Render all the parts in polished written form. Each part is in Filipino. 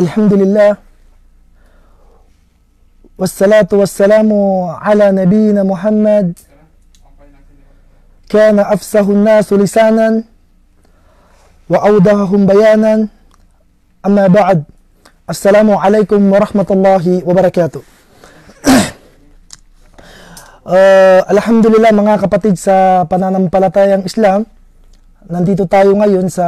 Alhamdulillah. Wassalatu wassalamu ala nabiyyina Muhammad. Kana afsahun nasu lisanan wa awdahahum bayanan. Amma ba'd. Assalamu alaikum warahmatullahi wabarakatuh. Alhamdulillah mga kapatid sa pananampalatayang Islam. Nandito tayo ngayon sa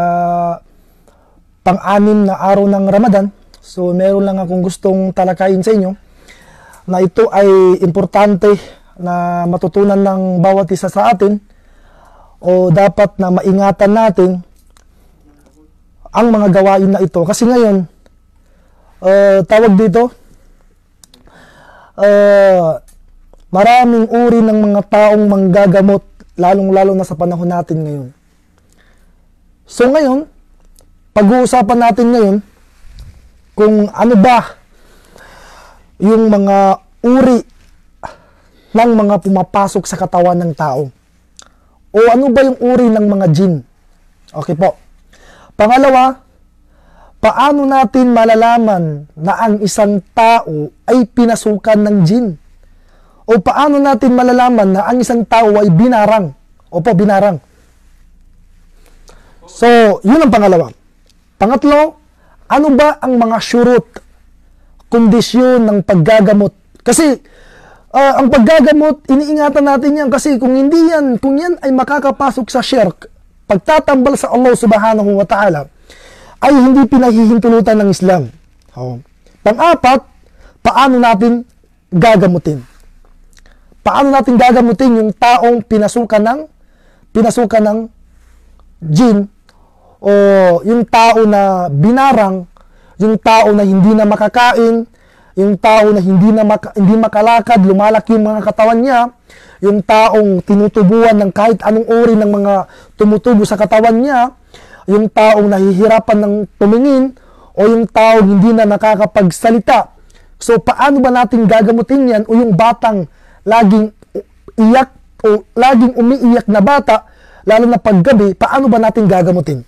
pang-anim na araw ng Ramadan. So meron lang akong gustong talakayin sa inyo na ito ay importante na matutunan ng bawat isa sa atin o dapat na maingatan natin ang mga gawain na ito. Kasi ngayon, tawag dito, maraming uri ng mga taong manggagamot, lalong-lalo na sa panahon natin ngayon. So ngayon, pag-uusapan natin ngayon kung ano ba yung mga uri ng mga pumapasok sa katawan ng tao. O ano ba yung uri ng mga jinn? Okay po. Pangalawa, paano natin malalaman na ang isang tao ay pinasukan ng jinn? O paano natin malalaman na ang isang tao ay binarang? Opo, binarang. So, yun ang pangalawa. Pangatlo, ano ba ang mga syurut, kondisyon ng paggagamot? Kasi, ang paggagamot, iniingatan natin yan kasi kung hindi yan, kung yan ay makakapasok sa syirk, pagtatambal sa Allah subhanahu wa ta'ala, ay hindi pinahihintulutan ng Islam. Pang-apat, paano natin gagamutin? Paano natin gagamutin yung taong pinasukan ng jinn, o yung tao na binarang, yung tao na hindi na makakain, yung tao na hindi makalakad, lumalaki yung mga katawan niya, yung taong tinutubuan ng kahit anong uri ng mga tumutubo sa katawan niya, yung taong nahihirapan ng tumingin, o yung taong hindi na nakakapagsalita. So, paano ba natin gagamutin yan? O yung batang laging iyak o laging umiiyak na bata, lalo na paggabi, paano ba natin gagamutin?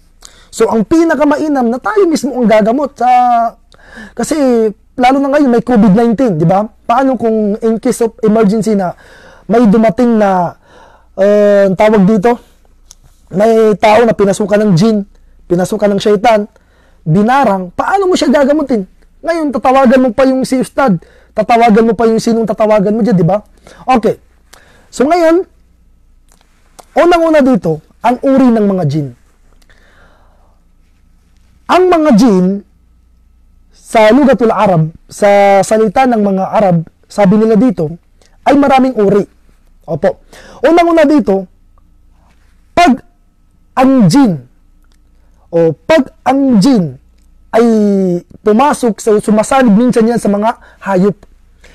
So, ang pinakamainam na tayo mismo ang gagamot kasi lalo na ngayon may COVID-19, di ba? Paano kung in case of emergency na may dumating na tawag dito, may tao na pinasukan ng jinn, pinasukan ng syaitan, binarang, paano mo siya gagamutin? Ngayon, tatawagan mo pa yung si Ustad, tatawagan mo pa yung sinong tatawagan mo dyan, di ba? Okay. So, ngayon, unang-una dito, ang uri ng mga jinn. Ang mga jinn, sa lugatul Arab, sa salita ng mga Arab, sabi nila dito, ay maraming uri. Opo. Unang-una dito, pag ang jinn ay pumasok, sumasanib minsan yan sa mga hayop.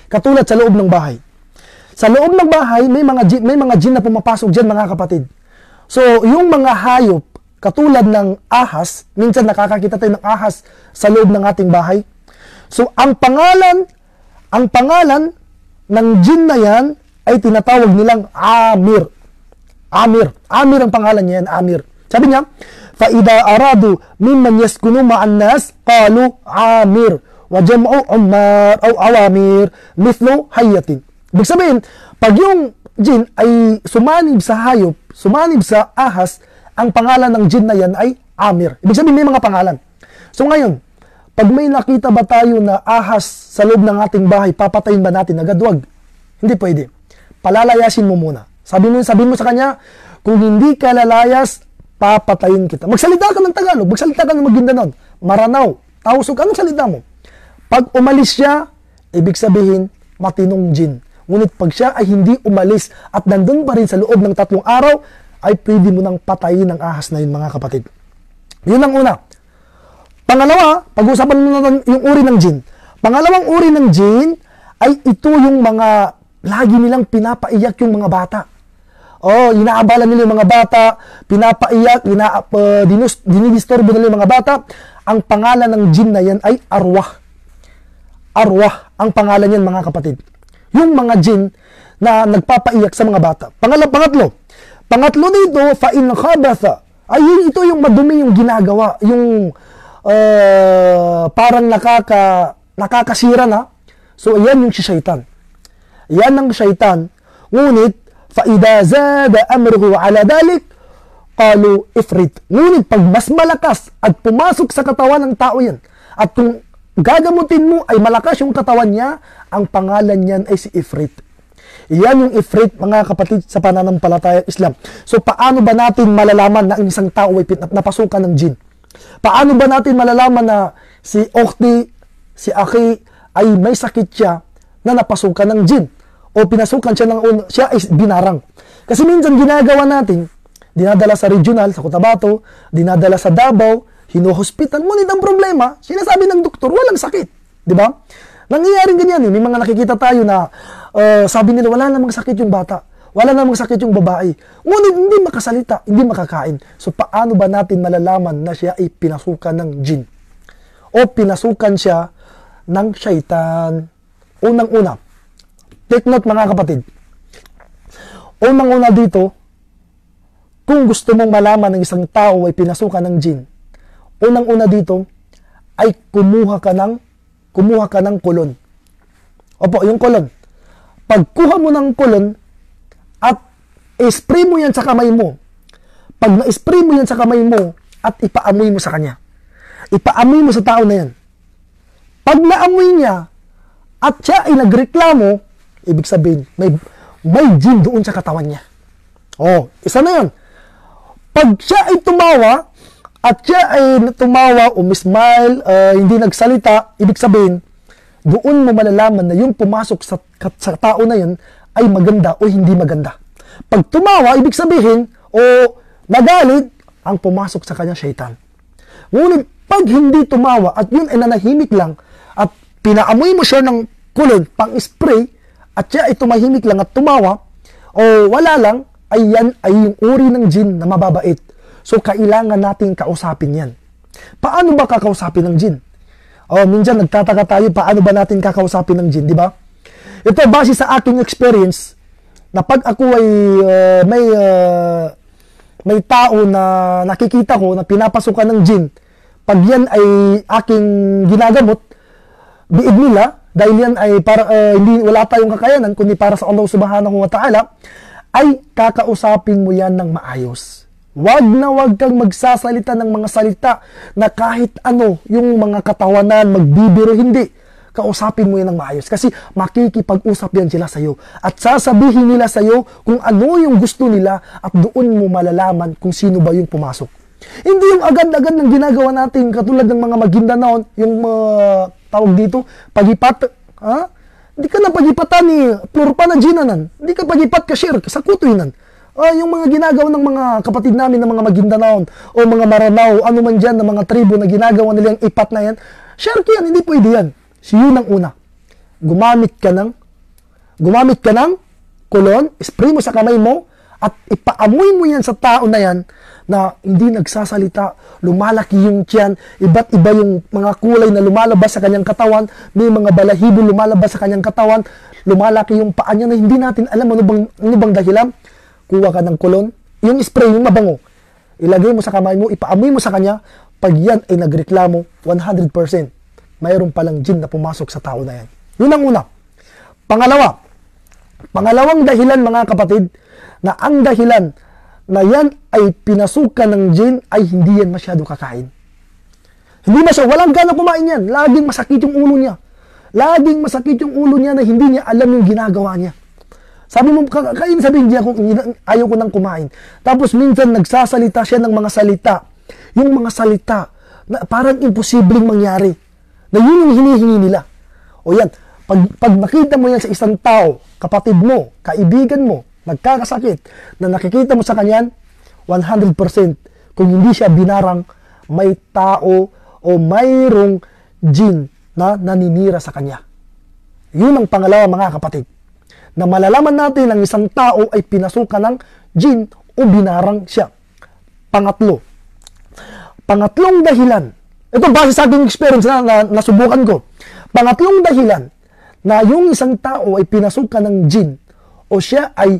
Katulad sa loob ng bahay. Sa loob ng bahay, may mga jinn na pumapasok dyan, mga kapatid. So, yung mga hayop, katulad ng ahas, minsan nakakakita tayo ng ahas sa loob ng ating bahay. So, ang pangalan ng jinn na yan ay tinatawag nilang Amir. Amir ang pangalan niya yan, Amir. Sabi niya, فَإِذَا أَرَادُوا مِمَّنْ يَسْكُنُوا مَعَ النَّاسِ قَالُوا عَامِرٌ وَجَمْعُ عُمَّارٌ أَوْ عَوَامِرٌ مِثْلُ حَيَّةٍ. Ibig sabihin, pag yung jinn ay sumanib sa hayop, sumanib sa ahas, ang pangalan ng jinn na yan ay Amir. Ibig sabihin, may mga pangalan. So ngayon, pag may nakita ba tayo na ahas sa loob ng ating bahay, papatayin ba natin agad? Wag. Hindi pwede. Palalayasin mo muna. Sabi mo sa kanya, kung hindi ka lalayas, papatayin kita. Magsalita ka ng Tagalog, magsalita ka ng Maguindanao, Maranao, Tausug, anong salita mo? Pag umalis siya, ibig sabihin, matinong jinn. Ngunit pag siya ay hindi umalis at nandun pa rin sa loob ng 3 araw, ay pwede mo nang patayin ang ahas na yun, mga kapatid. Yun ang una. Pangalawa, pag-usapan mo na yung uri ng jinn. Pangalawang uri ng jinn ay ito yung mga lagi nilang pinapaiyak yung mga bata. Inaabala nila yung mga bata, pinapaiyak, dinidisturbo nila yung mga bata. Ang pangalan ng jinn na yan ay arwah. Arwah ang pangalan yan, mga kapatid. Yung mga jinn na nagpapaiyak sa mga bata. Pangatlo dito, fa in khabatha, ay ito yung madumi yung ginagawa, yung parang nakakasira na. So, yan yung si Shaitan. Yan ang Shaitan. Ngunit, فَإِذَا زَادَ أَمْرُهُ عَلَى ذَلِكَ قَالُوا إِفْرِيت. Ngunit, pag mas malakas at pumasok sa katawan ng tao yan, at kung gagamutin mo ay malakas yung katawan niya, ang pangalan niyan ay si Ifrit. Yan yung Ifrit, mga kapatid, sa pananampalatayang Islam. So, paano ba natin malalaman na ang isang tao ay napasukan ng jin? Paano ba natin malalaman na si Okti, si Aki, ay may sakit siya na napasukan ng jin? O pinasukan siya siya ay binarang. Kasi minsan ginagawa natin, dinadala sa regional, sa Cotabato, dinadala sa Davao, hino-hospital. Ngunit ang problema, sinasabi ng doktor, walang sakit. Di ba? Nangyayaring ganyan eh. May mga nakikita tayo na sabi nila, wala namang sakit yung bata. Wala namang sakit yung babae. Ngunit hindi makasalita, hindi makakain. So paano ba natin malalaman na siya ay pinasukan ng jin? O pinasukan siya ng Shaitan? Unang-una, take note mga kapatid. Unang-una dito, kung gusto mong malaman ng isang tao ay pinasukan ng jin, unang-una dito ay kumuha ka ng kulon. Opo, yung kulon. Pagkuha mo ng kulon at i-spray mo yan sa kamay mo. Pag na-spray mo yan sa kamay mo at ipaamoy mo sa kanya. Ipaamoy mo sa tao na yan. Pag naamoy niya at siya ay nagreklamo, ibig sabihin, may jin doon sa katawan niya. Oh, isa na yan. Pag siya ay tumawa, at siya ay tumawa, umismile, hindi nagsalita, ibig sabihin, doon mo malalaman na yung pumasok sa tao na yun ay maganda o hindi maganda. Pag tumawa, ibig sabihin, o nagalit, ang pumasok sa kanya Shaitan. Ngunit, pag hindi tumawa at yun ay nanahimik lang, at pinaamoy mo siya ng kulon, pang-spray, at siya ay tumahimik lang at tumawa, o wala lang, ay yan ay yung uri ng jin na mababait. So, kailangan natin kausapin yan. Paano ba kakausapin ng jin? Minsan nagtataka tayo, paano ba natin kakausapin ng jin, di ba? Ito, base sa aking experience, na pag ako ay may tao na nakikita ko na pinapasukan ng jin, pag yan ay aking ginagamot, biig nila, dahil yan ay wala tayong kakayanan, kundi para sa Allah subhanahu wa ta'ala, ay kakausapin mo yan ng maayos. Wag na wag kang magsasalita ng mga salita na kahit ano, yung mga katawanan, magbibiro, hindi. Kausapin mo yan ng maayos. Kasi makikipag-usap yan sila sa'yo. At sasabihin nila sa'yo kung ano yung gusto nila at doon mo malalaman kung sino ba yung pumasok. Hindi yung agad-agad ng ginagawa natin, katulad ng mga Maguindanao, yung tawag dito, pagipat. Ha? Hindi ka na pagipatan ni Plurpa na Ginanan. Hindi ka pagipat ka share sa kutuinan. Yung mga ginagawa ng mga kapatid namin ng mga Maguindanao o mga Maranao, ano man dyan, ng mga tribo na ginagawa nila yung ipat na yan, share ko yan, hindi pwede yan. So yun ang una. Gumamit ka ng kulon, spray mo sa kamay mo, at ipaamoy mo yan sa tao na yan na hindi nagsasalita, lumalaki yung tiyan, iba't iba yung mga kulay na lumalabas sa kanyang katawan, may mga balahibo lumalabas sa kanyang katawan, lumalaki yung paa niya na hindi natin alam ano bang dahilan. Kuha ka ng kulon, yung spray, yung mabango, ilagay mo sa kamay mo, ipaamoy mo sa kanya, pag yan ay nagreklamo, 100%, mayroon palang jin na pumasok sa tao na yan. Yun ang una. Pangalawang dahilan mga kapatid, na ang dahilan na yan ay pinasukan ng jin ay hindi yan masyado kakain. Hindi walang gana kumain yan. Laging masakit yung ulo niya. Laging masakit yung ulo niya na hindi niya alam yung ginagawa niya. Sabi mo, kakain, sabihin niya, ayaw ko nang kumain. Tapos minsan nagsasalita siya ng mga salita. Yung mga salita na parang imposibleng mangyari. Na yun yung hinihingi nila. O yan, pag nakita mo yan sa isang tao, kapatid mo, kaibigan mo, nagkakasakit, na nakikita mo sa kanyan, 100%, kung hindi siya binarang, may tao o mayroong jin na naninira sa kanya. Yun ang pangalawa mga kapatid. Na malalaman natin ang isang tao ay pinasukan ng jin o binarang siya. Pangatlong dahilan, ito base sa ating experience na nasubukan ko. Pangatlong dahilan na yung isang tao ay pinasukan ng jin o siya ay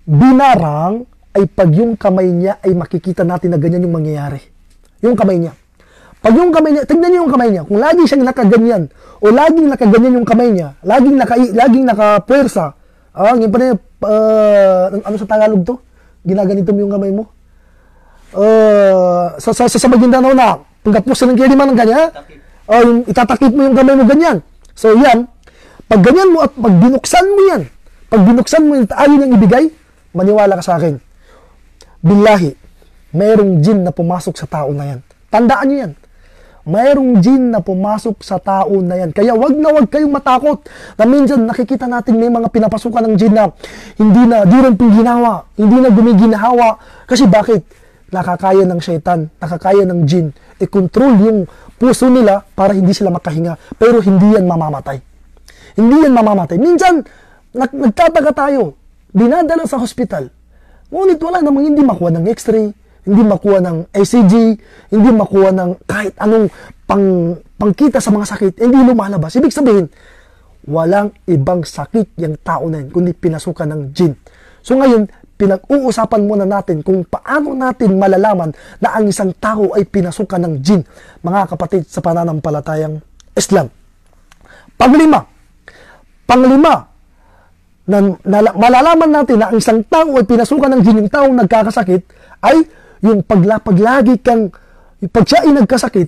binarang ay pag yung kamay niya ay makikita natin na ganyan yung mangyayari. Yung kamay niya. Pag yung kamay niya, tignan niyo yung kamay niya, kung lagi siyang nakaganyan, o laging nakaganyan yung kamay niya, laging nakapuwersa, yung pa rin, ano sa Tagalog to? Ginaganito mo yung kamay mo? Sa Maguindanao na, pagkapos ng kiliman ng ganyan, yung itatakip mo yung kamay mo ganyan. So yan, pag ganyan mo at pag binuksan mo yan, pag binuksan mo yung tayo niyang ibigay, maniwala ka sa akin, billahi, mayroong jin na pumasok sa tao na yan. Tandaan niyo yan. Mayroong jin na pumasok sa tao na yan. Kaya wag na wag kayong matakot na minsan nakikita natin may mga pinapasukan ng jin na hindi rin ginawa, hindi na gumiginahawa. Kasi bakit? Nakakaya ng syaitan, nakakaya ng jin, i-control yung puso nila para hindi sila makahinga. Pero hindi yan mamamatay. Hindi yan mamamatay. Minsan, nagtataka tayo, dinadala sa hospital. Ngunit wala namang hindi makuha ng x-ray, hindi makuha ng ECG, hindi makuha ng kahit anong pangkita sa mga sakit, hindi lumalabas. Ibig sabihin, walang ibang sakit yung tao na yun, kundi pinasukan ng jin. So ngayon, pinag-uusapan muna natin kung paano natin malalaman na ang isang tao ay pinasukan ng jin, mga kapatid sa pananampalatayang Islam. Panglima, na malalaman natin na ang isang tao ay pinasukan ng jin, yung taong nagkakasakit, ay yung paglagi kang, pag siya ay nagkasakit,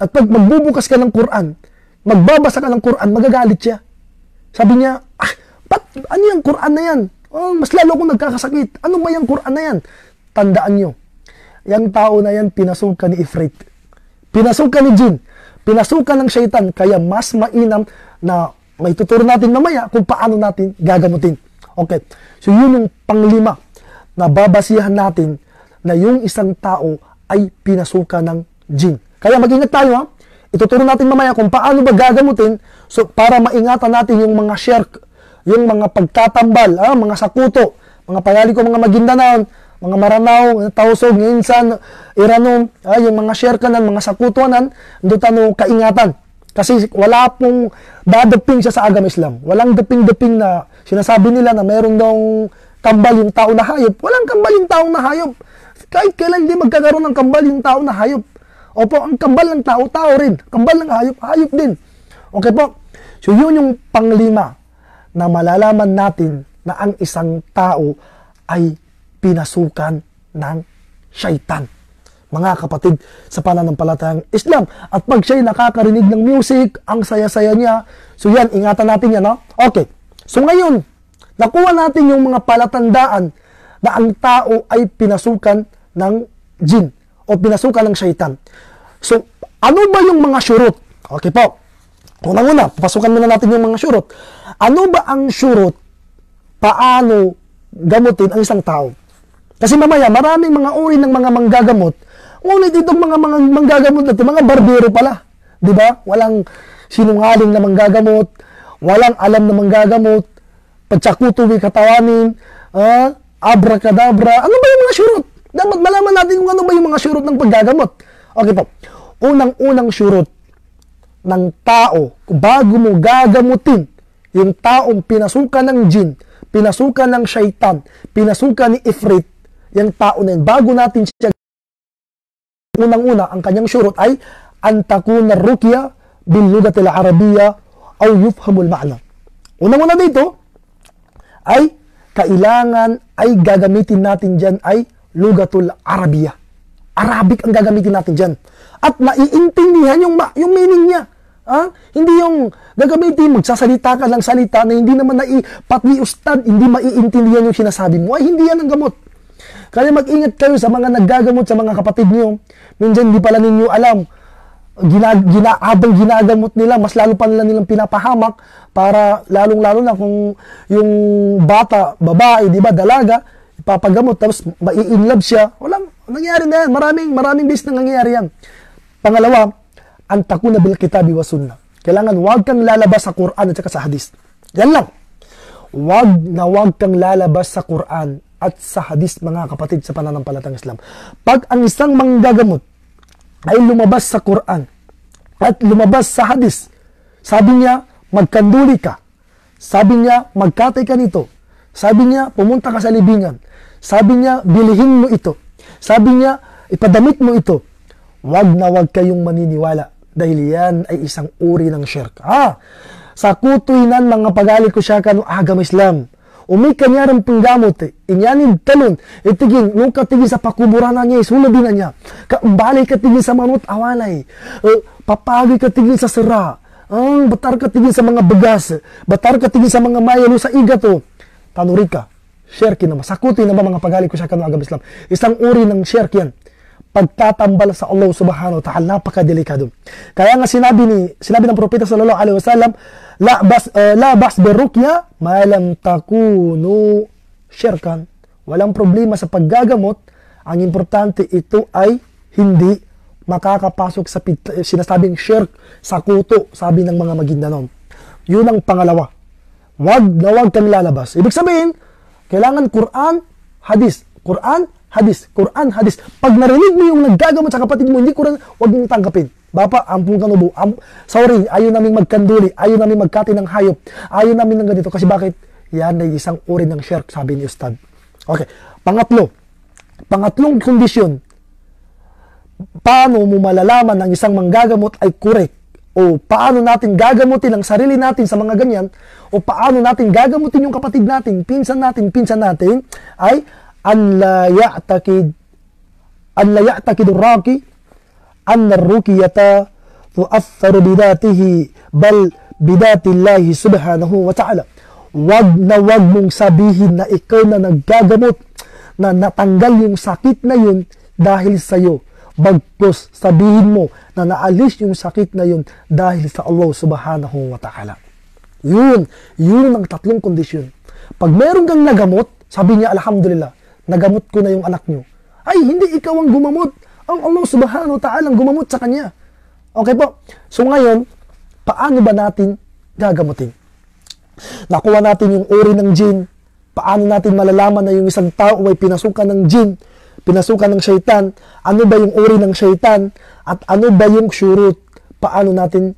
at pag magbubukas ka ng Quran, magbabasa ka ng Quran, magagalit siya. Sabi niya, ano yung Quran na yan? Mas lalo akong nagkakasakit. Ano ba yung Quran na yan? Tandaan nyo, yung tao na yan, pinasukan ni Ifrit. Pinasukan ni jin. Pinasukan ng syaitan. Kaya mas mainam na may tuturo natin mamaya kung paano natin gagamutin. Okay. So yun yung panglima na babasihan natin na yung isang tao ay pinasukan ng jin. Kaya mag-ingat tayo ha. Ituturo natin mamaya kung paano ba gagamutin so para maingatan natin yung mga shirk, yung mga pagtatambal, mga sakuto, mga payali ko, mga Maguindanao, mga Maranao, Tausog, Nginsan, Iranon, yung mga shirkanan, mga sakutuanan, doon kaingatan. Kasi wala pong dadaping siya sa agam Islam. Walang daping-daping na sinasabi nila na meron daw kambal yung tao na hayop. Walang kambal yung tao na hayop. Kahit kailan hindi magkakaroon ng kambal yung tao na hayop. Opo, ang kambal ng tao, tao rin. Kambal ng hayop, hayop din. Okay po? So yun yung panglima na malalaman natin na ang isang tao ay pinasukan ng syaitan. Mga kapatid sa pananampalatayang Islam. At pag siya'y nakakarinig ng music, ang saya-saya niya. So yan, ingatan natin yan, no? Okay. So ngayon, nakuha natin yung mga palatandaan na ang tao ay pinasukan ng jin o pinasukan ng syaitan. So, ano ba yung mga syurut? Okay po. Unang-una, papasukan muna natin yung mga syurut. Ano ba ang syurut? Paano gamutin ang isang tao? Kasi mamaya, maraming mga uri ng mga manggagamot. Ngunit itong mga manggagamot na ito, mga barbero pala. Diba? Walang sinungaling na manggagamot, walang alam na manggagamot, patsakutuwi katawanin, abracadabra. Ano ba yung mga syurut? Dapat malaman natin kung ano ba yung mga syurut ng paggagamot. Okay po. Unang-unang syurut ng tao, bago mo gagamutin yung taong pinasukan ng jin, pinasukan ng syaitan, pinasukan ni Ifrit, yung tao na yun, bago natin siya, unang-una, ang kanyang syurut ay antakuna rukya bil lugatil arabiya aw yufhamul ma'na. Unang-una dito ay kailangan ay gagamitin natin dyan ay lugatul arabiya. Arabic ang gagamitin natin dyan. At maiintindihan yung meaning niya. Hindi yung gagamitin, magsasalita ka lang salita na hindi naman pati ustad, hindi maiintindihan yung sinasabi mo. Ay, hindi yan ang gamot. Kaya mag-ingat kayo sa mga naggagamot sa mga kapatid niyo. Minsan hindi pala ninyo alam. Habang ginagamot nila, mas lalo pa nila nilang pinapahamak para lalong-lalo na kung yung bata, babae, di ba, dalaga, ipapagamot, tapos mai-inlove siya. Walang, nangyari na yan. Maraming beses na nangyayari yan. Pangalawa, antakuna bil kitabi wa sunnah. Kailangan wag kang lalabas sa Quran at saka sa hadis. Yan lang. Wag kang lalabas sa Quran at sa hadis, mga kapatid sa pananampalatayang Islam. Pag ang isang manggagamot ay lumabas sa Quran at lumabas sa hadis, sabi niya, magkanduli ka. Sabi niya, magkatay ka nito. Sabi niya, pumunta ka sa libingan. Sabi niya, bilihin mo ito. Sabi niya, ipadamit mo ito. wag na wag kayong maniniwala dahil yan ay isang uri ng syirk. Sa kutoy nan mga pagali ko siya kanu agama Islam. Umi kanyarang penggamot, inyanin talon, itigin, nung katigin sa pakuburan niya, isulabin na niya. Balik katigin sa manot awalay, papagi katigin sa sera, batar katigin sa mga begas, batar katigin sa mga mayalo sa igato. Tanurika, syirk na masakutin na mga pagali ko siya kanu agama Islam. Isang uri ng syirk yan. Pagtatambal sa Allah subhanahu wa ta'ala, napakadelikado. Kaya nga sinabi ng propeta sallallahu alaihi wasallam, la bas birukya ma lam takunu syirkan. Walang problema sa paggagamot, ang importante ito ay hindi makakapasok sa sinasabing syirk, sa kuto, sabi ng mga Maguindanon. Yun ang pangalawa. Wag na wag kang lalabas. Ibig sabihin, kailangan Quran, hadis. Quran, hadis. Quran, hadis. Pag narinig mo yung naggagamot sa kapatid mo, hindi Quran, wag mong tanggapin. Bapa, ampun ka nubo. Sorry, ayaw namin magkanduli. Ayaw namin magkati ng hayop. Ayaw namin ng ganito. Kasi bakit? Yan ay isang uri ng syirk, sabi ni Ustad. Okay. Pangatlong kondisyon. Paano mo malalaman ng isang manggagamot ay correct? O paano natin gagamutin ang sarili natin sa mga ganyan? O paano natin gagamutin yung kapatid natin, pinsan natin, ay an la ya'takid ar-raqi anna ar-ruqyata tu'atharu bidatihi bal bidatillahi subhanahu wa ta'ala. Wag na wag mong sabihin na ikaw na naggagamot, na natanggal yung sakit na yun dahil sa'yo. Bagkus sabihin mo na naalis yung sakit na yun dahil sa Allah subhanahu wa ta'ala. Yun ang tatlong kondisyon. Pag meron kang nagamot, sabi niya, alhamdulillah, nagamot ko na yung anak nyo. Ay, hindi ikaw ang gumamot. Ang Allah subhanahu wa ta'ala ang gumamot sa kanya. Okay po? So ngayon, paano ba natin gagamutin? Nakuha natin yung uri ng jinn. Paano natin malalaman na yung isang tao ay pinasukan ng jinn, pinasukan ng syaitan? Ano ba yung uri ng syaitan? At ano ba yung syurut? Paano natin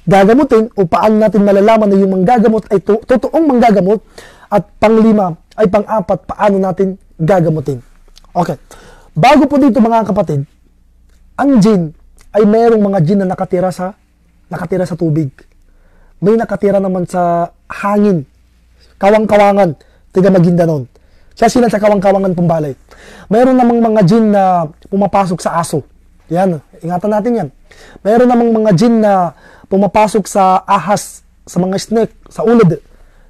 gagamutin? O paano natin malalaman na yung manggagamot ay totoong manggagamot? At pang-apat, paano natin gagamutin? Okay. Bago po dito mga kapatid, ang jinn ay mayroong mga jinn na nakatira sa tubig. May nakatira naman sa hangin, kawang-kawangan, tiga Maguindanon. Sila sa kawang-kawangan Pumbalay. Mayroon namang mga jinn na pumapasok sa aso. Yan, ingatan natin yan. Mayroon namang mga jinn na pumapasok sa ahas, sa mga snake, sa ulod,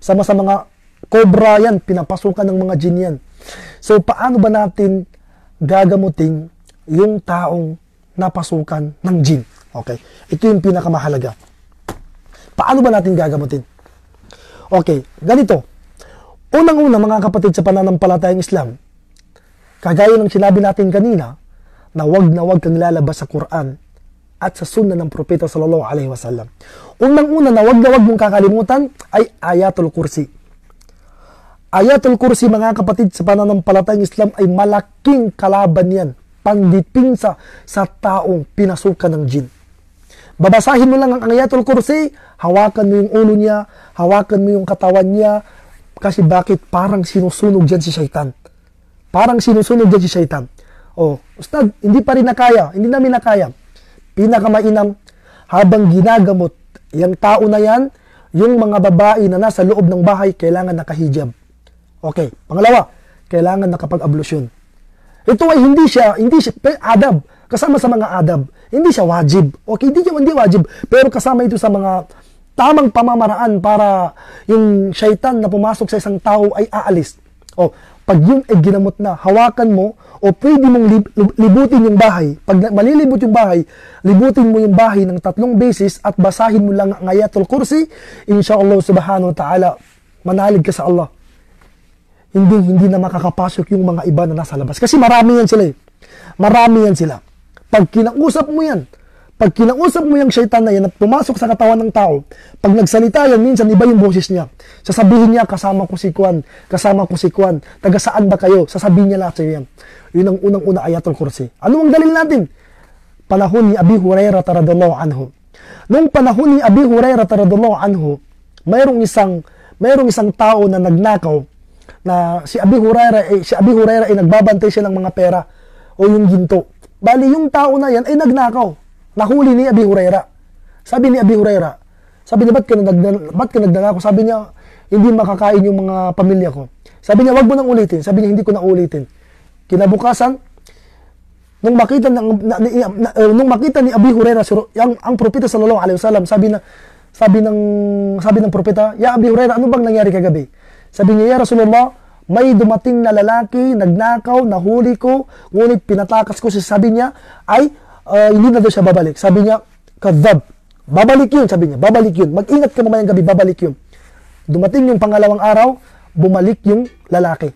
sa mga cobra yan, pinapasukan ng mga jinn yan. So, paano ba natin gagamutin yung taong napasukan ng jinn? Okay. Ito yung pinakamahalaga. Paano ba natin gagamutin? Okay. Ganito. Unang-una mga kapatid sa pananampalatayang Islam, kagaya ng sinabi natin kanina, na wag kang lalabas sa Quran at sa sunnah ng propeta sallallahu alaihi wasallam. Unang-una na wag mong kakalimutan ay Ayatul Kursi. Ayatul Kursi mga kapatid sa pananampalatayang Islam ay malaking kalaban yan, pandipinsa sa taong pinasukan ng jinn. Babasahin mo lang ang Ayatul Kursi, hawakan mo yung ulo niya, hawakan mo yung katawan niya, kasi bakit? Parang sinusunog dyan si syaitan. Parang sinusunog dyan si syaitan. Ustad, hindi pa rin nakaya, hindi namin nakaya. Pinakamainam, habang ginagamot, yung tao na yan, yung mga babae na nasa loob ng bahay, kailangan nakahijab. Okay. Pangalawa, kailangan nakapag-ablusyon. Ito ay hindi siya adab. Kasama sa mga adab. Hindi siya wajib. Okay, hindi wajib. Pero kasama ito sa mga tamang pamamaraan para yung syaitan na pumasok sa isang tao ay aalis. Pag yun ay ginamot na, hawakan mo, o pwede mong libutin yung bahay. Pag malilibot yung bahay, libutin mo yung bahay ng 3 beses at basahin mo lang ang Ayatul Kursi, insyaAllah subhanahu wa ta'ala, manalig ka sa Allah. Hindi na makakapasok yung mga iba na nasa labas. Kasi marami yan sila eh. Marami yan sila. Pag kinausap mo yung syaitan na yan at pumasok sa katawan ng tao, pag nagsalita yan, minsan iba yung boses niya. Sasabihin niya, kasama ko si Kwan, taga saan ba kayo? Sasabihin niya lahat sa'yo yan. Yun ang unang-una Ayatul Kursi. Ano ang dalil natin? Panahon ni Abi Hurairah radhiyallahu anhu. Nung panahon ni Abi Hurairah radhiyallahu anhu, mayroong isang tao na nagnakaw, na si Abi Hurairah ay nagbabantay siya ng mga pera o yung ginto. Bali, yung tao na yan ay nagnakaw. Nahuli ni Abi Huraira. Sabi ni Abi Huraira, sabi niya, ba't ka nagnanakaw? Sabi niya, hindi makakain yung mga pamilya ko. Sabi niya, wag mo nang ulitin. Sabi niya, hindi ko na ulitin. Kinabukasan, nung makita ni Abi Huraira, ang propeta sallallahu alaihi wasallam, sabi ng propeta, "Ya Abi Huraira, ano bang nangyari kagabi?" Sabi niya, "Ya Rasulullah, may dumating na lalaki, nagnakaw, nahuli ko, ngunit pinatakas ko." Sabi niya, hindi na daw siya babalik. Sabi niya, "Kadhab. Babalik yun." Sabi niya, "Babalik yun. Mag-ingat ka mamayang gabi, babalik yun." Dumating yung pangalawang araw, bumalik yung lalaki.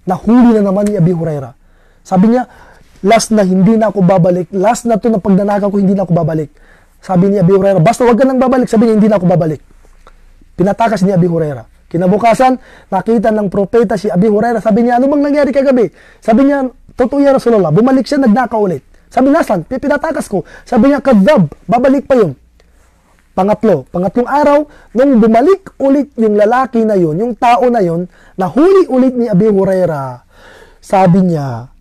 Nahuli na naman ni Abi Huraira. Sabi niya, "Last na, hindi na ako babalik. Last na to na pagnanakaw ko, hindi na ako babalik." Sabi ni Abi Huraira, "Basta wag ka nang babalik." Sabi niya, "Hindi na ako babalik." Pinatakas ni Abi Huraira. Kinabukasan, nakita ng propeta si Abi Huraira. Sabi niya, "Ano bang nangyari kagabi?" Sabi niya, "Totoo ya Rasulullah." Bumalik siya, nagnakaw ulit. Sabi, "Nasaan? Pinatakas ko." Sabi niya, "Kadhab. Babalik pa yun." Pangatlong araw, nung bumalik ulit yung lalaki na yun, yung tao na yun, nahuli ulit ni Abi Huraira. Sabi niya,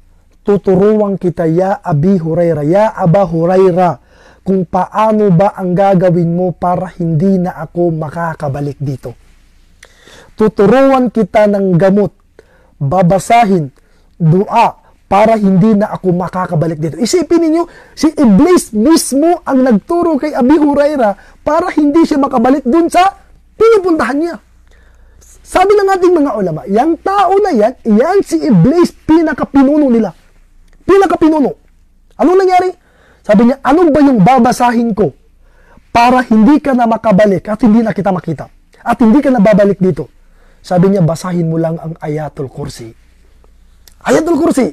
"Tuturuan kita, ya Abi Huraira, ya Aba Huraira, kung paano ba ang gagawin mo para hindi na ako makakabalik dito. Tuturuan kita ng gamot, babasahin, dua, para hindi na ako makakabalik dito." Isipin ninyo, si Iblis mismo ang nagturo kay Abi Huraira para hindi siya makabalik dun sa pinupuntahan niya. Sabi ng ating mga ulama, yung tao na yan si Iblis, pinakapinuno nila. Pinakapinuno. Anong nangyari? Sabi niya, "Ano ba yung babasahin ko para hindi ka na makabalik at hindi na kita makita? At hindi ka na babalik dito?" Sabi niya, "Basahin mo lang ang Ayatul Kursi." Ayatul Kursi.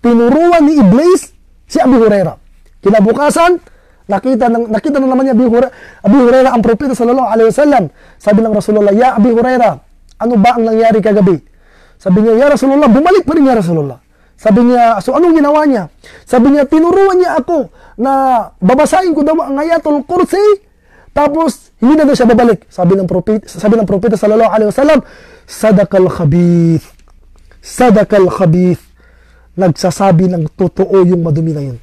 Tinuruan ni Iblis si Abi Huraira. Kinabukasan, nakita na naman niya Abi Huraira ang propeta sallallahu alaihi wasallam. Sabi ng Rasulullah, "Ya Abi Huraira, ano ba ang nangyari kagabi?" Sabi niya, "Ya Rasulullah, bumalik pa rin ya Rasulullah." Sabi niya, "So anong ginawa niya?" Sabi niya, "Tinuruan niya ako na babasahin ko daw ang Ayatul Kursi, tapos hindi na daw siya babalik." Sabi ng propeta sallallahu alaihi wasallam, "Sadaqal khabith. Sadaqal khabith." Nagsasabi ng totoo yung madumi na yun.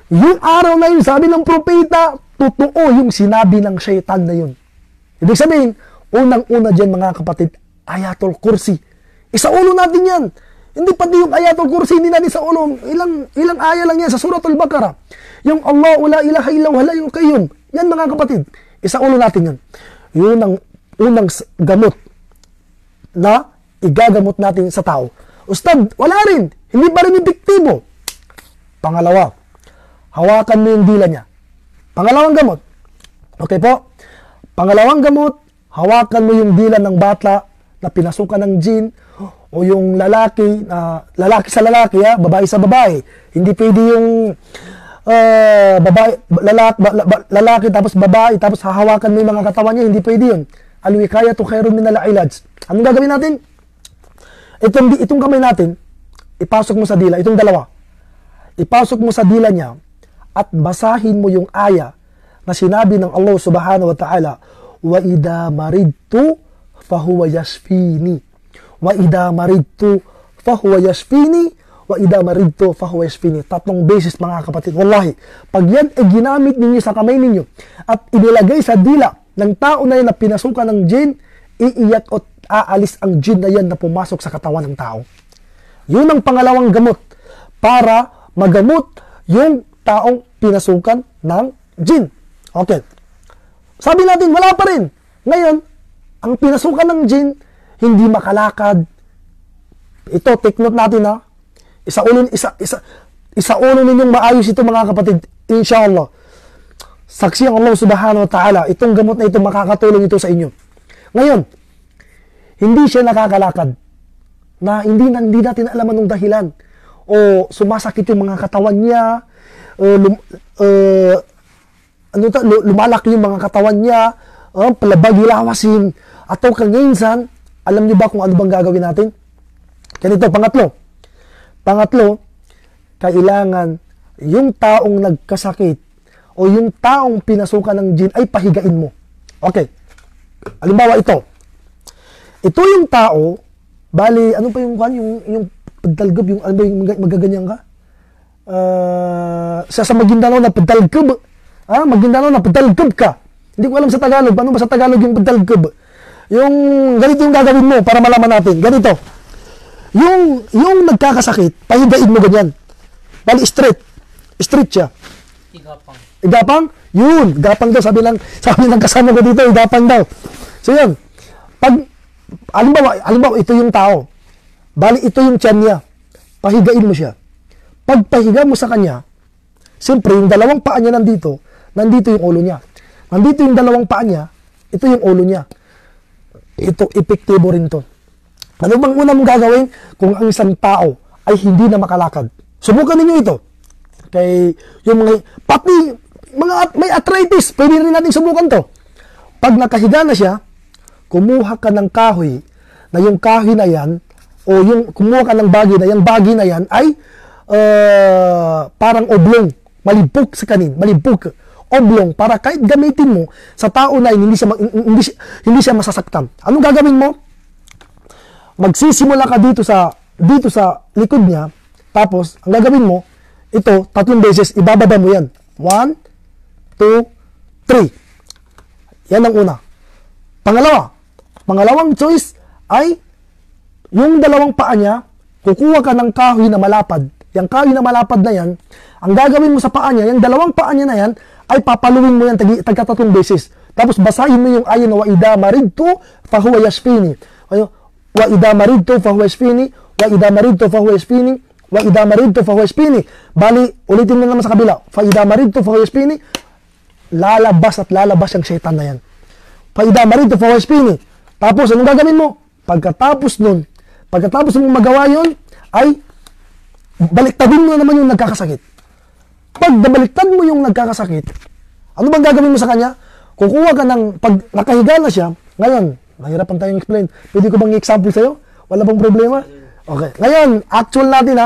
Yung araw na yun, sabi ng propeta, totoo yung sinabi ng syaitan na yun. Ibig sabihin, unang-una dyan mga kapatid, Ayatul Kursi. Isaulo natin yan. Hindi pati yung Ayatul Kursi, hindi natin sa ulo. Ilang aya lang yan sa Suratul Baqarah. Yung Allahu la ilaha illa huwa al-hayyul qayyum. Yan mga kapatid. Isaulo natin yan. Yun ang unang gamot na igagamot natin sa tao. Ustad, wala rin. Hindi pa rin epektibo. Pangalawa, hawakan mo yung dila niya. Pangalawang gamot. Okay po? Pangalawang gamot, hawakan mo yung dila ng bata na pinasukan ng jinn, o yung lalaki sa lalaki, babae sa babae. Hindi pwede yung lalaki tapos babae tapos hahawakan mo yung mga katawan niya. Hindi pwede yun. Al-wiqayatu khairun min al-ilaj. Anong gagawin natin? Itong kamay natin, ipasok mo sa dila, itong dalawa. Ipasok mo sa dila niya at basahin mo yung aya na sinabi ng Allah subhanahu wa ta'ala, "Wa idha maridtu fahuwa yashfini. Wa idha maridtu fahuwa yashfini. Wa idha maridtu fahuwa yashfini." 3 beses mga kapatid. Wallahi, pag yan ay ginamit ninyo sa kamay ninyo at inilagay sa dila ng tao na yan na pinasukan ng jinn, iiyak at aalis ang jinn na yan na pumasok sa katawan ng tao. Yun ang pangalawang gamot para magamot yung taong pinasukan ng jinn. Okay. Sabi natin, wala pa rin. Ngayon, ang pinasukan ng jinn, hindi makalakad. Ito, take note natin ha. Isaulo ninyong maayos ito mga kapatid. Inshallah. Saksi ang Allah subhanahu wa ta'ala. Itong gamot na ito, makakatulong ito sa inyo. Ngayon, hindi siya nakakalakad. Na hindi natin alam anong dahilan. O sumasakit yung mga katawan niya. Lumalaki yung mga katawan niya. Palabag ilawasin. At kanginsan, alam niyo ba kung ano bang gagawin natin? Ganito, pangatlo, kailangan yung taong nagkasakit o yung taong pinasukan ng jinn ay pahigain mo. Okay. Halimbawa ito. Ito yung tao, bali, ano pa yung pagdalgob, yung ano ba yung magaganyan ka? sa Maguindanao na padalgab. Maguindanao na padalgab ka. Hindi ko alam sa Tagalog. Paano ba sa Tagalog yung padalgab? Yung ganito yung gagawin mo para malaman natin. Ganito. Yung nagkakasakit, pahigain mo ganyan. Bali, straight. Straight siya. Igapang? Yun. Igapang daw. Sabi ng kasama ko dito, igapang daw. So, yun. Pag, alimbawa, ito yung tao. Bali, ito yung tiyan niya. Pahigain mo siya. Pag pahiga mo sa kanya, siyempre, yung dalawang paa niya nandito yung ulo niya. Nandito yung dalawang paa niya, ito yung ulo niya. Ito, epektibo rin to. Ano bang una mong gagawin kung ang isang tao ay hindi na makalakad? Subukan ninyo ito. Kay yung mga, pati mga may arthritis, pwede rin natin subukan to. Pag nakahiga na siya, kumuha ka ng kahoy, na yung kahoy na yan, o yung kumuha ka ng bagay na yan ay parang oblong, malibok sa kanin, malibok, oblong, para kahit gamitin mo sa tao na hindi siya masasaktan. Anong gagawin mo? Magsisimula ka dito sa likod niya, tapos ang gagawin mo, ito, 3 beses, ibababa mo yan. 1, 2, 3. Yan ang una. Pangalawang choice ay yung dalawang paa niya, kukuha ka ng kahoy na malapad. Yung kahoy na malapad na yan, ang gagawin mo sa paa niya, yung dalawang paa niya na yan, ay papaluin mo yan tagka 3 beses. Tapos basahin mo yung ayon na waida maridto fahuwa yashfini. Waida maridto fahuwa yashfini, waida maridto fahuwa yashfini, waida maridto fahuwa yashfini. Bali, ulitin mo naman sa kabila. Waida maridto fahuwa yashfini, lalabas at lalabas yung syaitan na yan. Waida maridto fahuwa yashfini. Tapos, anong gagawin mo? Pagkatapos mo magawa yun, ay baliktadin mo na naman yung nagkakasakit. Pag nabaliktad mo yung nagkakasakit, ano bang gagawin mo sa kanya? Kukuha ka ng, pag nakahiga na siya, ngayon, mahirapan tayong explain. Pwede ko bang i-example sa'yo? Wala bang problema? Okay. Ngayon, actual natin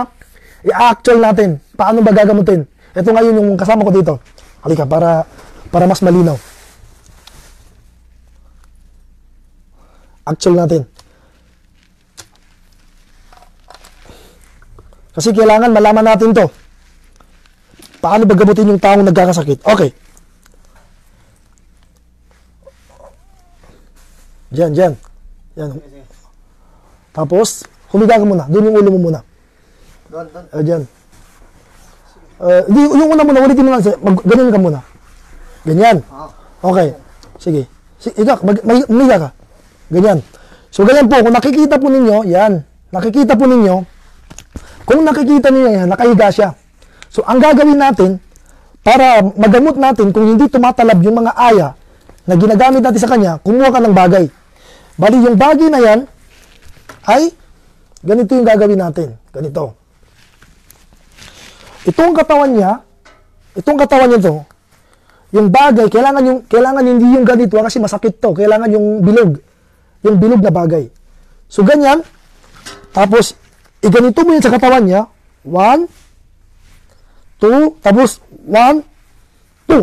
i-actual natin. Paano ba gagamutin? Ito ngayon yung kasama ko dito. Halika, para mas malinaw. Actual natin. Kasi kailangan malaman natin to. Paano ba gamutin yung taong nagkakasakit? Okay. Diyan. Yan. Tapos, humiga ka muna. Doon yung ulo mo muna. Doon. Diyan. Yung una muna, ulitin mo lang. Ganyan ka muna. Ganyan. Okay. Sige. Ikaw, humiga ka. Ganyan. So, ganyan po. Kung nakikita po ninyo, yan. Kung nakikita niyo yan, nakahiga siya. So, ang gagawin natin, para magamot natin, kung hindi tumatalab yung mga aya na ginagamit natin sa kanya, kumuha ka ng bagay. Bali, yung bagay na yan, ay, ganito yung gagawin natin. Ganito. Itong katawan niya to, yung bagay, kailangan hindi yung ganito, kasi masakit to. Kailangan yung bilog na bagay. So, ganyan. Tapos, iganito mo yun sa katawan niya. 1, 2, tapos 1, 2.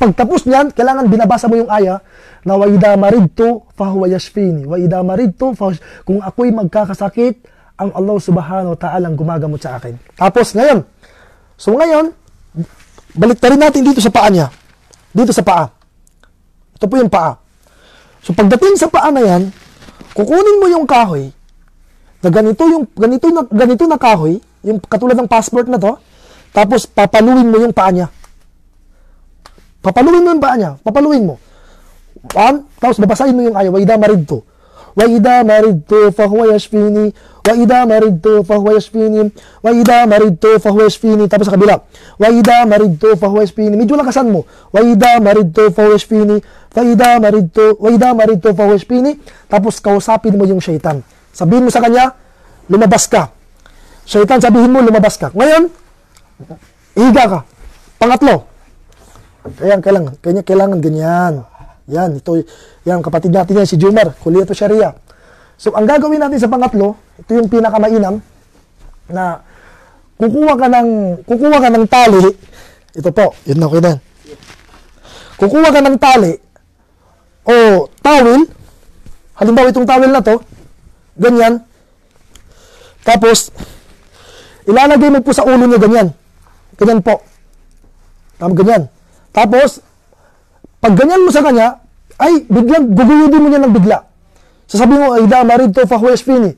Pagtapos niyan, kailangan binabasa mo yung aya na waida maridto fahuwa yashfini. Waida maridto kung ako'y magkakasakit, ang Allah subhanahu wa ta'ala ang gumagamot sa akin. Tapos ngayon, baliktarin natin dito sa paa niya. Dito sa paa. Ito po yung paa. So pagdating sa paa na yan, kukunin mo yung kahoy na ganito na kahoy, yung katulad ng passport na to. Tapos, papaluin mo yung paa niya. Papaluin mo. 1, tapos babasahin mo yung ayaw. Waida maridto. Waida maridto fahuwa yashfini. Waida maridto fahuwa yashfini. Waida maridto fahuwa yashfini. Tapos sa kabila. Waida maridto fahuwa yashfini. Medyo lakasan mo. Waida maridto fahuwa yashfini. Waida maridto fahuwa yashfini. Tapos kausapin mo yung syaitan. Sabihin mo sa kanya, lumabas ka. Syaitan, sabihin mo, lumabas ka. Ngayon, higa ka. Pangatlo. Kailangan ganyan. Yan, yan, kapatid natin yan, si Jumar, Kuliyatu Sharia. So, ang gagawin natin sa pangatlo, ito yung pinakamainam, na kukuha ka ng tali, ito po, yun na, okay na. Kukuha ka ng tali, o towel, halimbawa itong towel na to, ganyan, tapos, Ilalagay mo po sa ulo niya ganyan. Ganyan po. Ganyan. Tapos, pag ganyan mo sa kanya, ay, biglang guguyudin mo niya ng bigla. Sasabihin mo, Ida maridto fahuwa yashfini.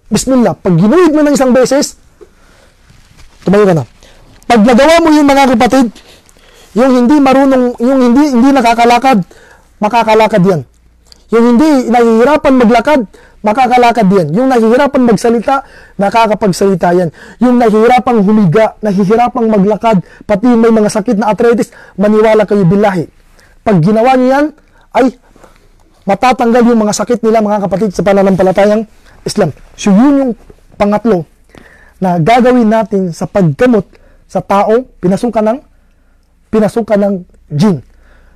Bismillah. Pag ginuhid mo ng isang beses, tumayo ka na. Pag nagawa mo yung mga kapatid, yung hindi marunong, yung hindi nakakalakad, makakalakad yan. Yung hindi nahihirapan maglakad, makakalakad yan. Yung nahihirapan magsalita, nakakapagsalita yan. Yung nahihirapang humiga, nahihirapang maglakad, pati may mga sakit na arthritis, maniwala kayo billahi. Pag ginawa niyo yan, ay matatanggal yung mga sakit nila, mga kapatid, sa pananampalatayang Islam. So yun yung pangatlo na gagawin natin sa paggamot sa taong pinasukan ng jinn.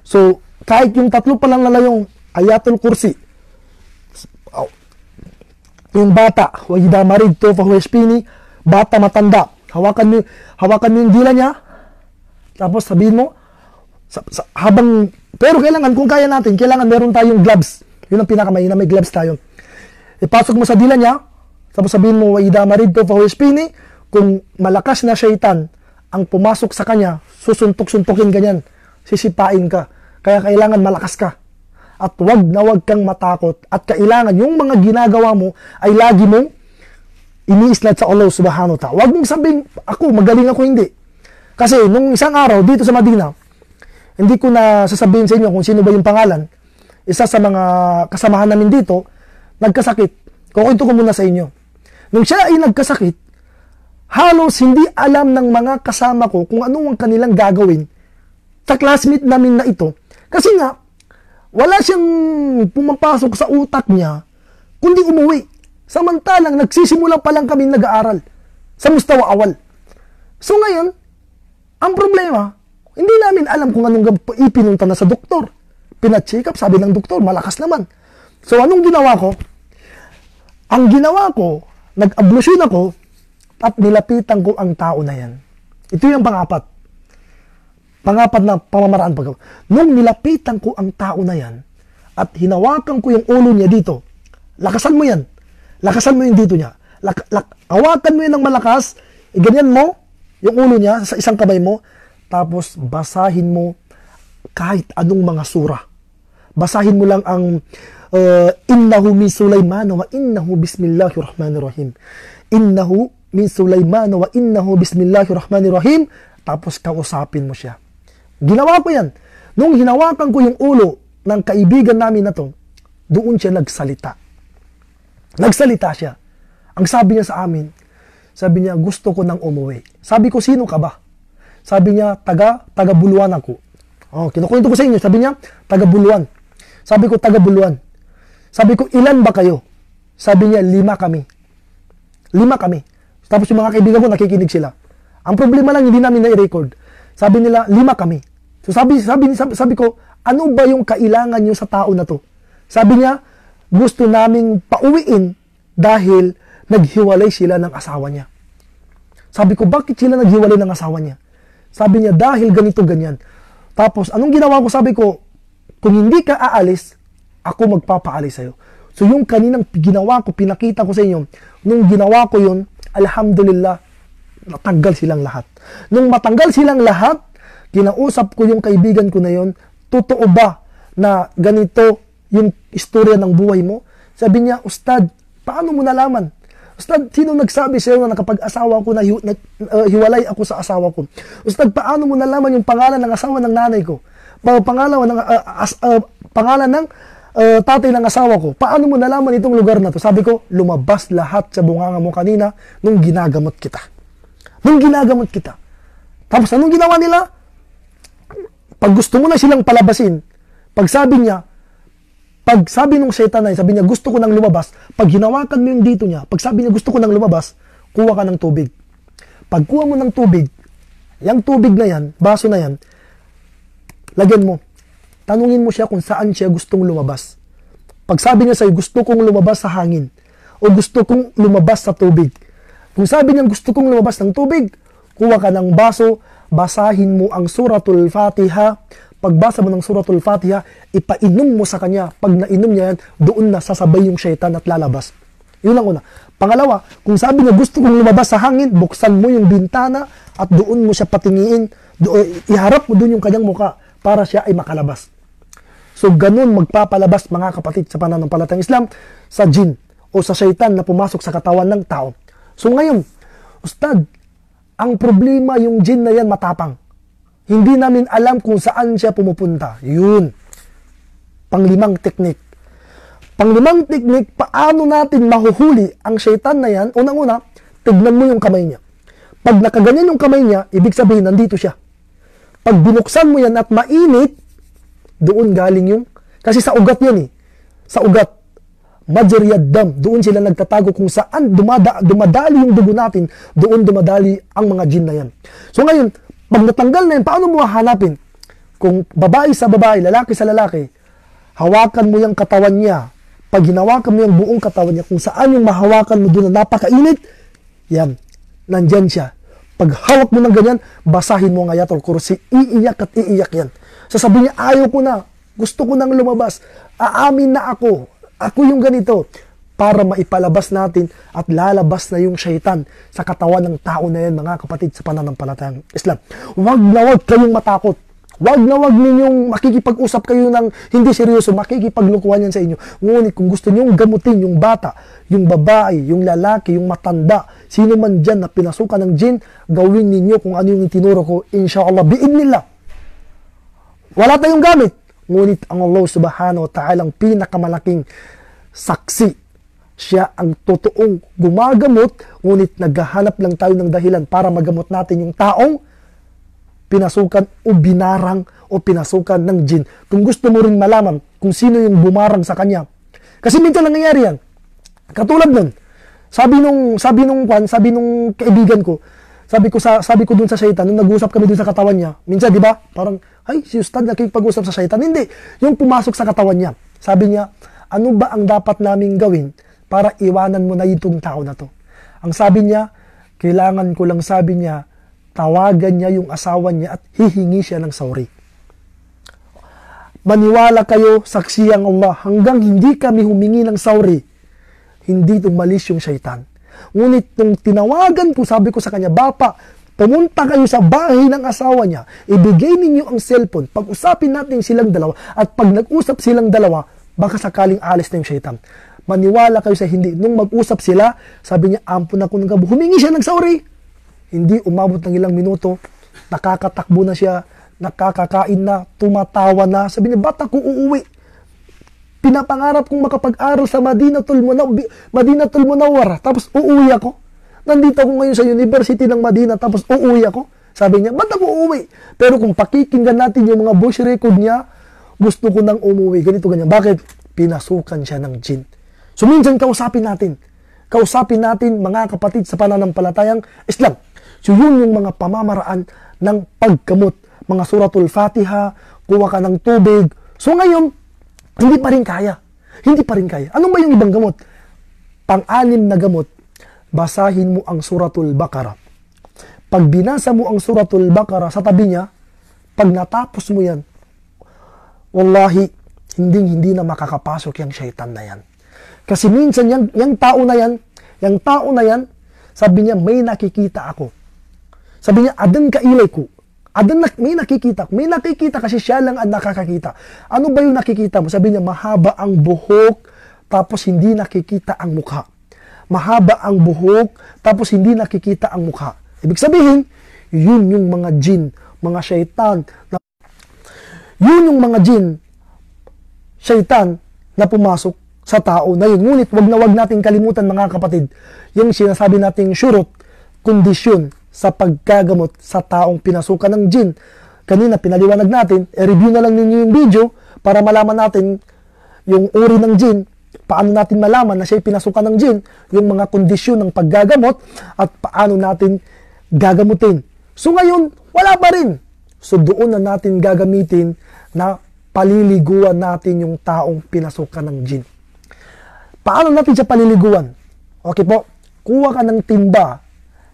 So kahit yung tatlo pa lang nila yung Ayatul Kursi, yung bata, wa idha maridtu fahuwa yashfini, bata matanda, hawakan mo yung dila niya, tapos sabihin mo, habang, pero kailangan, kung kaya natin, kailangan meron tayong gloves. Yun ang pinakamahina, may gloves tayo. Ipasok mo sa dila niya, tapos sabihin mo, wa idha maridtu fahuwa yashfini, kung malakas na syaitan ang pumasok sa kanya, susuntok-suntokin ganyan, sisipain ka. Kaya kailangan malakas ka. At wag na wag kang matakot. At kailangan yung mga ginagawa mo ay lagi mong iniislat sa Allah subhanahu wa ta'ala. Wag mong sabihin, ako, magaling ako, hindi. Kasi nung isang araw, dito sa Madina, hindi ko na sasabihin sa inyo kung sino ba yung pangalan. Isa sa mga kasamahan namin dito, nagkasakit. Kukwento ko muna sa inyo. Nung siya ay nagkasakit, halos hindi alam ng mga kasama ko kung ano ang kanilang gagawin sa classmate namin na ito. Kasi nga, wala siyang pumapasok sa utak niya, kundi umuwi. Samantalang, nagsisimula pa lang kami nag-aaral sa mustawa awal. So ngayon, ang problema, hindi namin alam kung anong ipinunta na sa doktor. Pina-check up, sabi ng doktor, malakas naman. So anong ginawa ko? Ang ginawa ko, nag-ablusyon ako, at nilapitan ko ang tao na yan. Ito yung pangapat na pamamaraan pag nung nilapitan ko ang tao na yan at hinawakan ko yung ulo niya dito, lakasan mo yan, lakasan mo yung dito niya, hawakan mo yan ng malakas, ganyan mo yung ulo niya sa isang kamay mo, tapos basahin mo kahit anong mga sura, basahin mo lang ang innahu min Sulaiman wa innahu bismillahirrahmanirrahim, innahu min Sulaiman wa innahu bismillahirrahmanirrahim, tapos kausapin mo siya. Ginawa ko yan. Nung hinawakan ko yung ulo ng kaibigan namin na to, doon siya nagsalita. Nagsalita siya. Ang sabi niya sa amin, sabi niya, gusto ko nang umuwi. Sabi ko, sino ka ba? Sabi niya, taga Buluan ako. Oh, kinukwento ko sa inyo. Sabi niya, taga Buluan. Sabi ko, taga Buluan. Sabi ko, ilan ba kayo? Sabi niya, 5 kami. 5 kami. Tapos yung mga kaibigan ko, nakikinig sila. Ang problema lang, hindi namin na-record. Sabi nila, 5 kami. So sabi ko, ano ba yung kailangan nyo sa tao na to? Sabi niya, gusto naming pauwiin dahil naghiwalay sila ng asawa niya. Sabi ko, bakit sila naghiwalay ng asawa niya? Sabi niya, dahil ganito, ganyan. Tapos, anong ginawa ko? Sabi ko, kung hindi ka aalis, ako magpapaalis sa'yo. So yung kaninang ginawa ko, pinakita ko sa inyo, nung ginawa ko yun, alhamdulillah, natanggal silang lahat. Nung matanggal silang lahat, kinausap ko yung kaibigan ko na yun, totoo ba na ganito yung istorya ng buhay mo? Sabi niya, Ustad, paano mo nalaman? Ustad, sino nagsabi sa'yo na nakapag-asawa ko na hiwalay ako sa asawa ko? Ustad, paano mo nalaman yung pangalan ng asawa ng nanay ko? Pangalan ng tatay ng asawa ko? Paano mo nalaman itong lugar na to? Sabi ko, lumabas lahat sa bunganga mo kanina nung ginagamot kita. Tapos anong ginawa nila? Pag gusto mo na silang palabasin, pag sabi nung syaitan na yun, sabi niya, gusto ko nang lumabas, pag hinawakan mo yung dito niya, pag sabi niya, gusto ko nang lumabas, kuha ka ng tubig. Pag kuha mo ng tubig, yung tubig na yan, baso na yan, lagyan mo. Tanungin mo siya kung saan siya gustong lumabas. Pag sabi niya sa'yo, gusto kong lumabas sa hangin, o gusto kong lumabas sa tubig. Kung sabi niya, gusto kong lumabas ng tubig, kuha ka ng baso, basahin mo ang Suratul Fatiha. Pagbasa mo ng Suratul Fatiha, ipainom mo sa kanya. Pag nainom niya yan, doon na sasabay yung syaitan at lalabas. Yun ang una. Pangalawa, kung sabi niya gusto kong lumabas sa hangin, buksan mo yung bintana at doon mo siya patingin, iharap mo doon yung kanyang muka para siya ay makalabas. So, ganun magpapalabas mga kapatid sa pananampalatayang Islam sa jinn o sa syaitan na pumasok sa katawan ng tao. So, ngayon, Ustad, ang problema yung jinn na yan matapang. Hindi namin alam kung saan siya pumupunta. Yun. Panglimang teknik. Panglimang teknik, paano natin mahuhuli ang syaitan na yan? Unang-una, tignan mo yung kamay niya. Pag nakaganyan yung kamay niya, ibig sabihin, nandito siya. Pag binuksan mo yan at mainit, doon galing yung, kasi sa ugat yan sa ugat, Majriyad dam, doon sila nagtatago kung saan dumadali yung dugo natin, doon dumadali ang mga jinn na yan. So ngayon, pag natanggal na yan, paano mo hahanapin? Kung babae sa babae, lalaki sa lalaki, hawakan mo yung katawan niya. Pag hinawakan mo yung buong katawan niya, kung saan yung mahawakan mo doon na napakainit, yan, nandyan siya. Pag hawak mo ng ganyan, basahin mo ang Ayatul Kursi, iiyak at iiyak yan. Sasabihin niya, ayaw ko na, gusto ko nang lumabas, aamin na ako yung ganito, para maipalabas natin at lalabas na yung syaitan sa katawan ng tao na yan, mga kapatid, sa pananampalatayang Islam. Wag na wag kayong matakot. Wag na wag ninyong makikipag-usap kayo ng hindi seryoso, makikipaglukuhan yan sa inyo. Ngunit kung gusto nyong gamutin yung bata, yung babae, yung lalaki, yung matanda, sino man dyan na pinasukan ng jinn, gawin ninyo kung ano yung itinuro ko, insyaAllah, biidnillah. Wala tayong gamit. Ngunit ang Allah subhanahu wa ta'ala ang pinakamalaking saksi. Siya ang totoong gumagamot, ngunit naghahanap lang tayo ng dahilan para magamot natin yung taong pinasukan o binarang o pinasukan ng jinn. Kung gusto mo rin malaman kung sino yung bumarang sa kanya. Kasi minsan nangyayari yan. Katulad nun, sabi nung kaibigan ko, sabi ko dun sa syaitan, nung nag-usap kami dun sa katawan niya, minsan, di ba? Parang, ay, si Ustad nakikipag-usap sa syaitan. Hindi, yung pumasok sa katawan niya. Sabi niya, ano ba ang dapat naming gawin para iwanan mo na itong tao na to? Ang sabi niya, kailangan ko lang, sabi niya, tawagan niya yung asawa niya at hihingi siya ng sorry. Maniwala kayo, saksi ang Allah, hanggang hindi kami humingi ng sorry, hindi umalis yung syaitan. Ngunit nung tinawagan ko, sabi ko sa kanya, Bapa, pumunta kayo sa bahay ng asawa niya, ibigay ninyo ang cellphone, pag-usapin natin silang dalawa, at pag nag-usap silang dalawa, baka sakaling alis na yung syaitan. Maniwala kayo sa hindi. Nung mag-usap sila, sabi niya, ampun ako ng gabi. Humingi siya ng sorry. Hindi umabot ng ilang minuto, nakakatakbo na siya, nakakakain na, tumatawa na. Sabi niya, ba't ako uuwi? Pinapangarap kong makapag-aral sa Madinatul Munawwara, tapos uuwi ako. Nandito ako ngayon sa University ng Madina, tapos uuwi ako. Sabi niya, ba't ako uuwi? Pero kung pakikinggan natin yung mga voice record niya, gusto ko nang umuwi. Ganito, ganyan. Bakit? Pinasukan siya ng jinn. So minsan kausapin natin mga kapatid sa pananampalatayang Islam. So yun yung mga pamamaraan ng paggamot. Mga suratul Fatiha, kuha ka ng tubig. So ngayon, hindi pa rin kaya. Ano ba yung ibang gamot? Pang-anim na gamot, basahin mo ang suratul Baqarah. Pag binasa mo ang suratul Baqarah sa tabi niya, pag natapos mo yan, wallahi, hindi na makakapasok yung syaitan na yan. Kasi minsan yung tao na yan, sabi niya, may nakikita ako. Sabi niya, adan kailay ko. May nakikita kasi siya lang ang nakakakita. Ano ba yung nakikita mo? Sabi niya, mahaba ang buhok, tapos hindi nakikita ang mukha. Mahaba ang buhok, tapos hindi nakikita ang mukha. Ibig sabihin, yun yung mga jinn, mga syaitan, syaitan na pumasok sa tao na yun. Ngunit wag natin kalimutan, mga kapatid, yung sinasabi nating syurut, kondisyon sa paggagamot sa taong pinasukan ng jinn. Kanina pinaliwanag natin, review na lang ninyo yung video para malaman natin yung uri ng jinn, paano natin malaman na siya'y pinasukan ng jinn, yung mga kondisyon ng paggagamot at paano natin gagamutin. So ngayon, wala pa rin. So doon na natin gagamitin na paliliguan natin yung taong pinasukan ng jinn. Paano natin siya paliliguan? Okay po, kuha ka ng timba,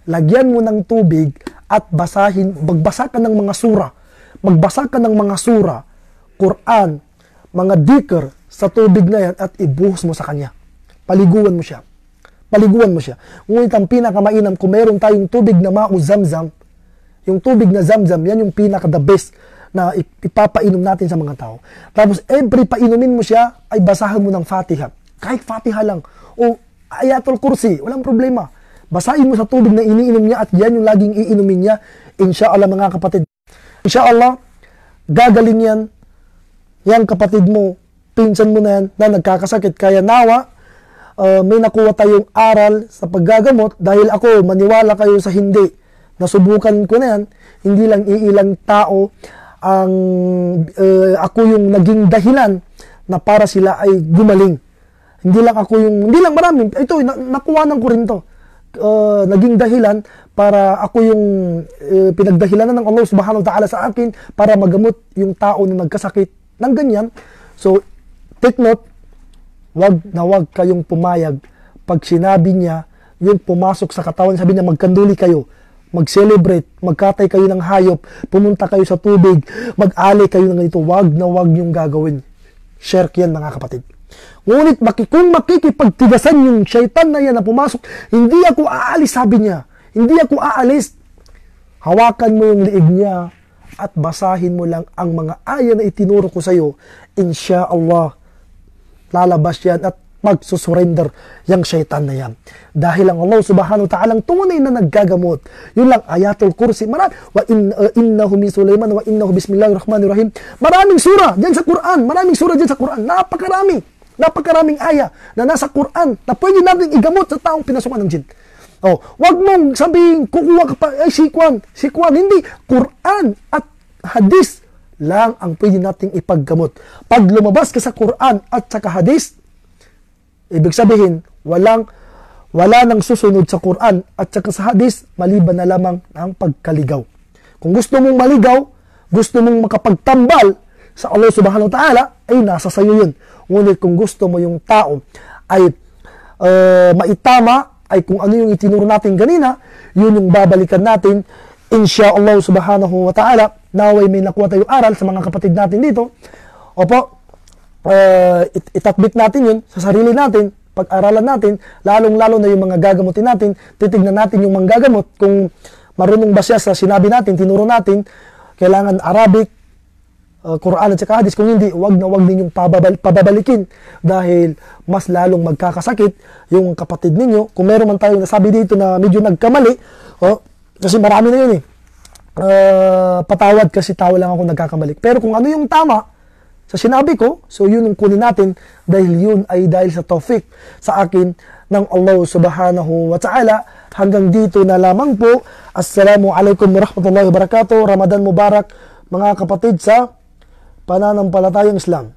lagyan mo ng tubig at magbasa ka ng mga sura. Magbasa ka ng mga sura, Quran, mga dhikr sa tubig na yan at ibuhos mo sa kanya. Paliguan mo siya. paliguan mo siya. Ngunit ang pinakamainam, kung meron tayong tubig na ma'u Zamzam, yung tubig na Zamzam, yan yung pinaka the best na ipapainom natin sa mga tao. Tapos every painumin mo siya, ay basahan mo ng Fatiha. Kahit Fatiha lang, o Ayatul Kursi, walang problema. Basahin mo sa tubig na iniinom niya at yan yung laging iinumin niya. Inshallah mga kapatid. Inshallah, gagaling yan. Yan kapatid mo, pinsan mo na yan na nagkakasakit. Kaya nawa, may nakuha tayong aral sa paggagamot dahil ako, maniwala kayo sa hindi. Nasubukan ko na yan. Hindi lang iilang tao ang ako yung naging dahilan na para sila ay gumaling. Hindi lang marami. Ito, nakuhanan ko rin to. Naging dahilan para ako yung pinagdahilanan ng Allah subhanahu wa ta'ala sa akin para magamot yung tao na nagkasakit ng ganyan. So, take note, wag kayong pumayag pag sinabi niya yung pumasok sa katawan, sabi niya magkanduli kayo, mag-celebrate, magkatay kayo ng hayop, pumunta kayo sa tubig, mag-ali kayo ng ganito, wag yung gagawin. Shirk yan mga kapatid. Ngunit kung makikipagtigasan yung syaitan na yan na pumasok, hindi ako aalis, sabi niya. Hindi ako aalis. Hawakan mo yung liig niya at basahin mo lang ang mga aya na itinuro ko sa iyo. Insyaallah, lalabas yan at magsusurrender yung syaitan na yan. Dahil ang Allah subhanahu wa ta'ala tunay na naggagamot. Yun lang, Ayatul Kursi. Innahu min Sulaiman wa innahu bismillahirrahmanirrahim. Maraming surah dyan sa Quran. Napakaraming aya na nasa Quran na pwede natin igamot sa taong pinasukan ng jinn. Oh, wag mong sabihin, kukuha ka pa, ay sikwan. Hindi. Quran at hadis lang ang pwede nating ipaggamot. Pag lumabas ka sa Quran at sa hadis, ibig sabihin, wala nang susunod sa Quran at sa hadis, maliban na lamang ang pagkaligaw. Kung gusto mong maligaw, gusto mong makapagtambal sa Allah subhanahu wa ta'ala, ay nasa sayo yun. Ngunit kung gusto mo yung tao ay maitama, ay kung ano yung itinuro natin kanina, yun yung babalikan natin, insyaAllah subhanahu wa ta'ala. Naway may nakuha tayong aral sa mga kapatid natin dito. Opo, itatbik natin yun sa sarili natin, pag-aralan natin, lalong-lalo na yung mga gagamutin natin, titignan natin yung mga gagamot, kung marunong ba siya sa sinabi natin, tinuro natin, kailangan Arabic, Quran at saka hadis. Kung hindi, wag ninyong pababalikin dahil mas lalong magkakasakit yung kapatid ninyo. Kung meron man tayong nasabi dito na medyo nagkamali, kasi marami na yun patawad kasi tao lang ako nagkakamali. Pero kung ano yung tama sa sinabi ko, so yun ang kunin natin dahil yun ay dahil sa tawfik sa akin ng Allah subhanahu wa ta'ala. Hanggang dito na lamang po. Assalamualaikum warahmatullahi wabarakatuh. Ramadan Mubarak mga kapatid sa pananampalatayang Islam.